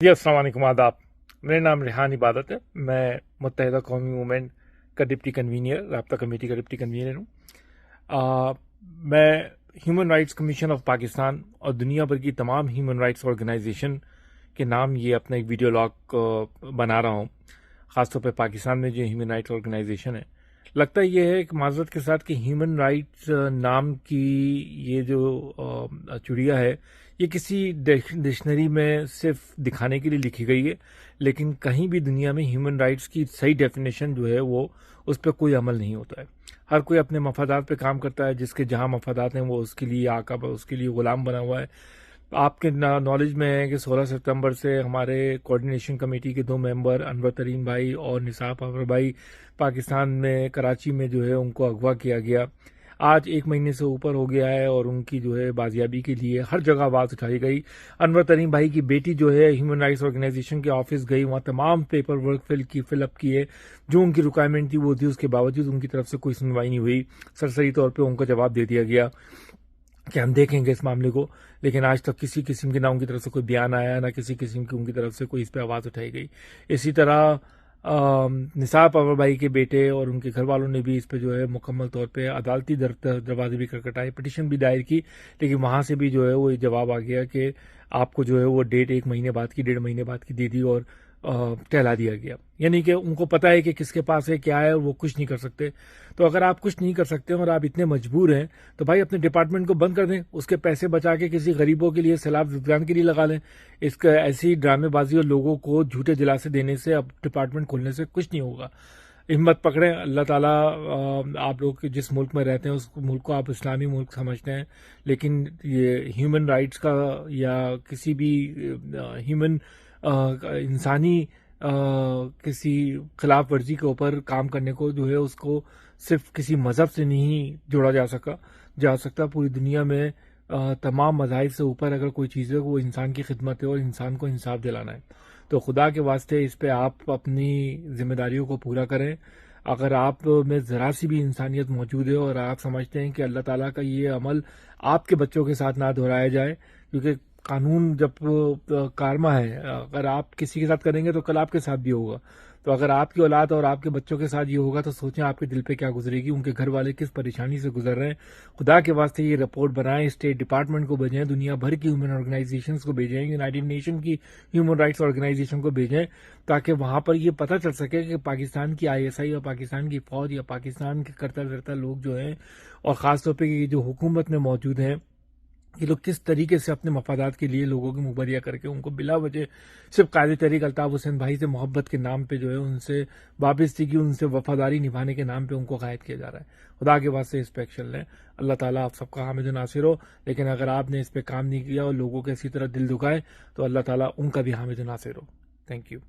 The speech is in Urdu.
جی السلام علیکم، آداب۔ میرا نام ریحان عبادت ہے۔ میں متحدہ قومی موومنٹ کا ڈپٹی کنوینئر، رابطہ کمیٹی کا ڈپٹی کنوینئر ہوں۔ میں human rights commission of Pakistan اور دنیا بھر کی تمام ہیومن رائٹس آرگنائزیشن کے نام یہ اپنا ایک ویڈیو لاگ بنا رہا ہوں، خاص طور پہ پاکستان میں جو ہیومن رائٹس آرگنائزیشن ہے۔ لگتا یہ ہے کہ معذرت کے ساتھ کہ ہیومن رائٹس نام کی یہ جو چڑیا ہے، یہ کسی ڈکشنری میں صرف دکھانے کے لیے لکھی گئی ہے، لیکن کہیں بھی دنیا میں ہیومن رائٹس کی صحیح ڈیفینیشن جو ہے وہ اس پہ کوئی عمل نہیں ہوتا ہے۔ ہر کوئی اپنے مفادات پہ کام کرتا ہے، جس کے جہاں مفادات ہیں وہ اس کے لیے آقا، اس کے لیے غلام بنا ہوا ہے۔ آپ کے نالج میں ہے کہ 16 ستمبر سے ہمارے کوارڈینیشن کمیٹی کے 2 ممبر انور ترین بھائی اور نثار پاور بھائی پاکستان میں کراچی میں جو ہے ان کو اغوا کیا گیا۔ آج 1 مہینے سے اوپر ہو گیا ہے اور ان کی جو ہے بازیابی کے لیے ہر جگہ آواز اٹھائی گئی۔ انور ترین بھائی کی بیٹی جو ہے ہیومن رائٹس آرگنائزیشن کے آفس گئی، وہاں تمام پیپر ورک فل اپ کیے، جو ان کی ریکوائرمنٹ تھی وہ تھی، اس کے باوجود ان کی طرف سے کوئی سنوائی نہیں ہوئی۔ سرسری طور پہ ان کو جواب دے دیا گیا کہ ہم دیکھیں گے اس معاملے کو، لیکن آج تک کسی قسم کی نہ ان کی طرف سے کوئی بیان آیا، نہ کسی قسم کی ان کی طرف سے کوئی اس پہ آواز اٹھائی گئی۔ اسی طرح نثار پاور بھائی کے بیٹے اور ان کے گھر والوں نے بھی اس پہ جو ہے مکمل طور پہ عدالتی دروازے بھی کھٹکھٹائے، پٹیشن بھی دائر کی، لیکن وہاں سے بھی جو ہے وہ جواب آ گیا کہ آپ کو جو ہے وہ ڈیٹ 1 مہینے بعد کی، 1.5 مہینے بعد کی دے دی اور ٹہلا دیا گیا۔ یعنی کہ ان کو پتا ہے کہ کس کے پاس ہے، کیا ہے، وہ کچھ نہیں کر سکتے۔ تو اگر آپ کچھ نہیں کر سکتے اور آپ اتنے مجبور ہیں تو بھائی اپنے ڈپارٹمنٹ کو بند کر دیں، اس کے پیسے بچا کے کسی غریبوں کے لیے سیلاب زدگان کے لیے لگا لیں۔ اس کا ایسی ڈرامے بازی اور لوگوں کو جھوٹے دلاسے دینے سے، اب ڈپارٹمنٹ کھولنے سے کچھ نہیں ہوگا۔ ہمت پکڑیں، اللہ تعالیٰ آپ لوگ جس ملک میں رہتے ہیں اس ملک کو آپ اسلامی ملک سمجھتے ہیں، لیکن یہ ہیومن رائٹس کا یا کسی بھی ہیومن انسانی کسی خلاف ورزی کے اوپر کام کرنے کو جو ہے اس کو صرف کسی مذہب سے نہیں جوڑا جا سکتا۔ پوری دنیا میں تمام مذاہب سے اوپر اگر کوئی چیز ہے وہ انسان کی خدمت ہے اور انسان کو انصاف دلانا ہے۔ تو خدا کے واسطے اس پہ آپ اپنی ذمہ داریوں کو پورا کریں۔ اگر آپ میں ذرا سی بھی انسانیت موجود ہے اور آپ سمجھتے ہیں کہ اللہ تعالیٰ کا یہ عمل آپ کے بچوں کے ساتھ نہ دہرایا جائے، کیونکہ قانون جب کارما ہے، اگر آپ کسی کے ساتھ کریں گے تو کل آپ کے ساتھ بھی ہوگا۔ تو اگر آپ کی اولاد اور آپ کے بچوں کے ساتھ یہ ہوگا تو سوچیں آپ کے دل پہ کیا گزرے گی، ان کے گھر والے کس پریشانی سے گزر رہے ہیں۔ خدا کے واسطے یہ رپورٹ بنائیں، اسٹیٹ ڈپارٹمنٹ کو بھیجیں، دنیا بھر کی ہیومن آرگنائزیشنز کو بھیجیں، یونائٹڈ نیشن کی ہیومن رائٹس آرگنائزیشن کو بھیجیں، تاکہ وہاں پر یہ پتہ چل سکے کہ پاکستان کی ISI یا پاکستان کی فوج یا پاکستان کے کرتا دھرتا لوگ جو ہیں، اور خاص طور پہ یہ جو حکومت میں موجود ہیں، یہ لوگ کس طریقے سے اپنے مفادات کے لیے لوگوں کی مبریا کر کے ان کو بلا وجہ صرف قائد تحریک الطاف حسین بھائی سے محبت کے نام پہ جو ہے ان سے وابستگی، ان سے وفاداری نبھانے کے نام پہ ان کو قائد کیا جا رہا ہے۔ خدا کے واسطے اس پہ ایکشن لیں۔ اللہ تعالیٰ آپ سب کا حامد و ناصر ہو، لیکن اگر آپ نے اس پہ کام نہیں کیا اور لوگوں کے اسی طرح دل دکھائے تو اللہ تعالیٰ ان کا بھی حامد و ناصر ہو۔ Thank you.